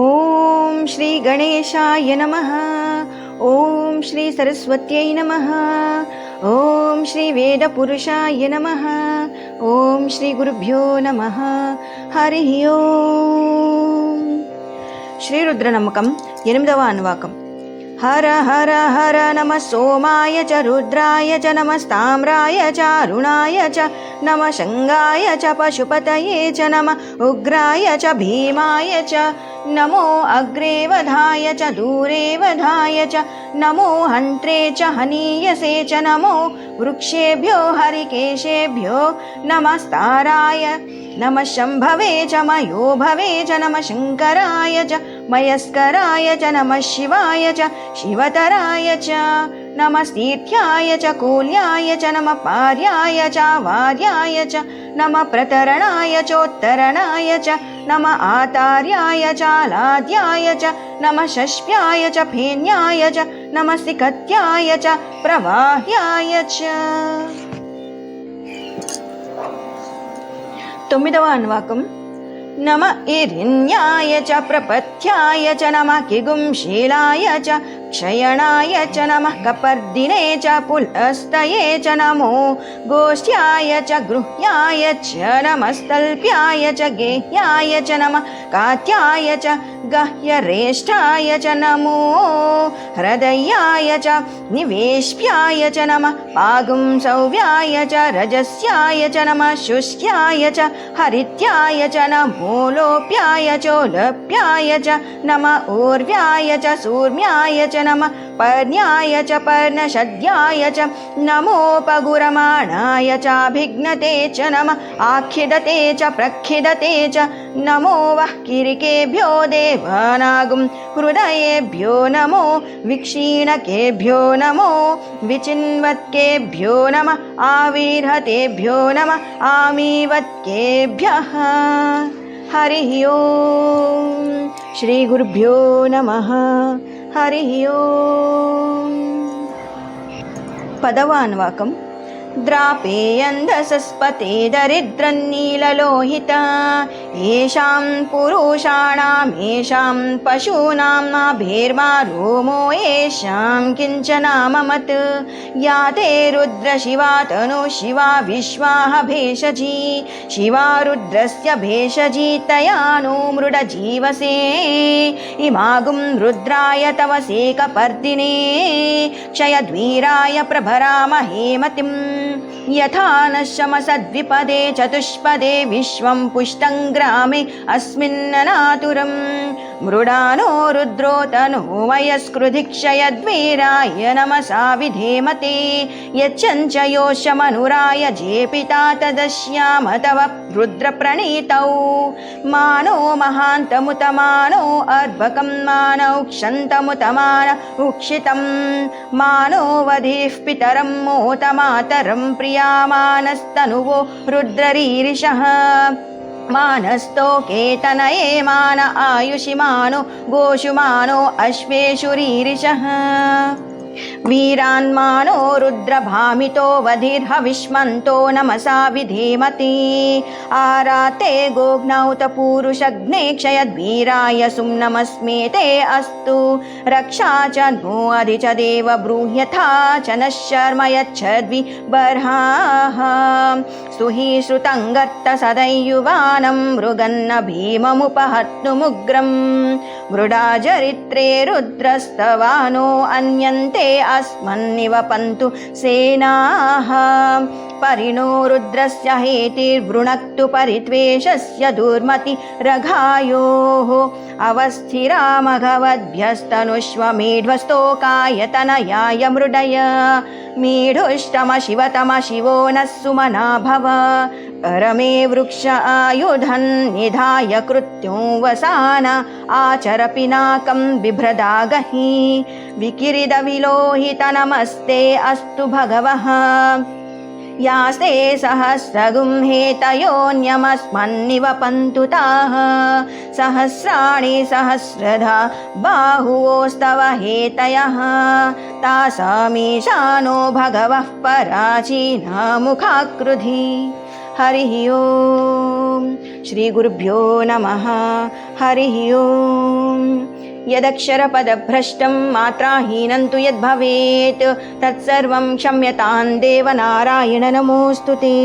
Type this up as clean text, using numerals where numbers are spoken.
ఓం శ్రీ గణేశాయ నమః. ఓం శ్రీ సరస్వత్యై నమః. ఓం శ్రీ వేదపురుషాయ నమః. ఓం శ్రీ గురుభ్యో నమః. హరి ఓం. శ్రీ రుద్రనమ్మకం 8వ అన్వాకం. హర హర హర నమ సోమాయ చ రుద్రాయ చ నమస్తామ్రాయ చ అరుణాయ చ నమ శంగాయ చ పశుపతయే చ నమ ఉగ్రాయ చ భీమాయ చ నమో అగ్రే వధాయ చ దూరే వధాయ చ నమో హంత్రే చ హనీయసే చ నమో వృక్షేభ్యో హరికేశేభ్యో నమస్తారాయ నమ శంభవే చ మయోభవే చ నమ శంకరాయ చ మయస్కరాయ చ నమ శివాయ చ శివతరాయ చ నమస్తీర్థ్యాయ చ కూల్యాయ చ నమ పార్యాయ చ వార్యాయ చ నమ ప్రతరణాయ చోత్తరణాయ చ నమ ఆతార్యాయ చ లాద్యాయ చ నమ షష్ప్యాయ చ ఫేన్యాయ చ నమ సికత్యాయ చ ప్రవాహ్యాయ చ. 9వ అన్వాకం. నమ ఇరిణ్యాయ చ ప్రపథ్యాయ చ నమ కిగుంశీలాయ చ క్షయణాయ చ నమ కపర్దినే చ పులస్తయే చ నమో గోష్ఠ్యాయ చ గృహ్యాయ చ నమస్తల్ప్యాయ చ గేహ్యాయ చ నమ కాత్యాయ చ గహ్యరేష్ఠాయ చ నమో హృదయాయ చ నివేష్ప్యాయ చ నమ పాగుంసవ్యాయ చ రజస్యాయ చ నమ శుష్ట్యాయ చ హరిత్యాయ చ నమో లోప్యాయ చోలప్యాయ చ నమ ఊర్వ్యాయ చ సూర్మ్యాయ చ నమ పర్ణ్యాయ చ పర్ణషద్యాయ చ నమోపగురమాణాయ చాభిఘ్నతే చ నమ ఆఖిదతే చ ప్రఖిదతే చ నమో వః కిరికేభ్యో దేవానాగుం హృదయేభ్యో నమో విక్షీణకేభ్యో నమో విచిన్వత్కేభ్యో నమ ఆవిర్హతేభ్యో నమ ఆమీవత్కేభ్యః. హరి ఓం. శ్రీ గురుభ్యో నమః. హరి ఓం. 10వ అన్వాకం. ద్రాపేయంధసస్పతే దరిద్రన్నీలలోహిత ఏషాం పురుషాణామేషాం పశూనాం నాభిర్మా రోమో ఏషాం కించనామమత్ యాతే రుద్ర శివా తను శివా విశ్వాహ భేషజీ శివా రుద్రస్య భేషజీ తయా ను మృడ జీవసే ఇమాగుం రుద్రాయ తవ సేకపర్దినే క్షయద్వీరాయ ప్రభరామహే మతిం యథా నశమసద్విపదే చతుష్పదే విశ్వం పుష్టం గ్రామే అస్మిన్ననాతురం మృడానో రుద్రో తనో వయస్కృధిక్షయద్వీరాయ నమసా విధేమతే యచ్చంచయోషమనురాయ జేపితా తదశ్యామ తవ రుద్రప్రణీతౌ మానో మహాంతముతమానో అర్భకం మానౌ క్షంతముతమాన ఉక్షితం మానో వధిః పితరం మోతమాతరం ప్రియామానస్తనువో రుద్రరీరిషః మానస్తో కేతనయే మాన ఆయుషిమానో గోషుమానో అశ్వేషురీరిషః వీరాన్మానో రుద్రభామితో వధిర్హవిష్మంతో నమసా విధేమతి ఆరాతే గోఘ్నౌత పూరుషగ్నే క్షయద్వీరాయ సుమ్నమస్మేతే అస్తు రక్షా చ नो अधि च देव ब्रूह्यथा च नः शर्म यच्छद्वि बर्हाः स्तुहि श्रुतङ्गर्त सदैयुवानं मृगन्न भीममुपहत्तुमुग्रं मृडाचरित्रे रुद्रस्तवानो अन्यन्ते अस्मन्निवपन्तु सेनाः परिणो रुद्रस्य हेतिर्वृणक्तु परित्वेषस्य दुर्मति रघायोः अवस्थिरामघवद्भ्यस्तनुष्वमेढ्वस्तोकायतनयाय मृडय मेढुष्टम शिवतम शिवो नः सुमना भव परमे वृक्ष आयुधन् निधाय कृत्यो वसान आचर पिनाकं बिभ्रदागहि विकिरिदविलोहित नमस्ते अस्तु भगवः यास्ते सहस्रगुं हेतयोऽन्यमस्मन्निवपन्तु ताः सहस्राणि सहस्रधा बाहुवोस्तव हेतयः तासामीशानो भगवः पराचीनमुखाकृधि. हरि ओम. श्री गुरुभ्यो नमः. हरि ओम. यदक्षरपदभ्रष्टं मात्राहीनं तु यद्भवेत् तत्सर्वं क्षम्यतां देव नारायण नमोऽस्तु ते।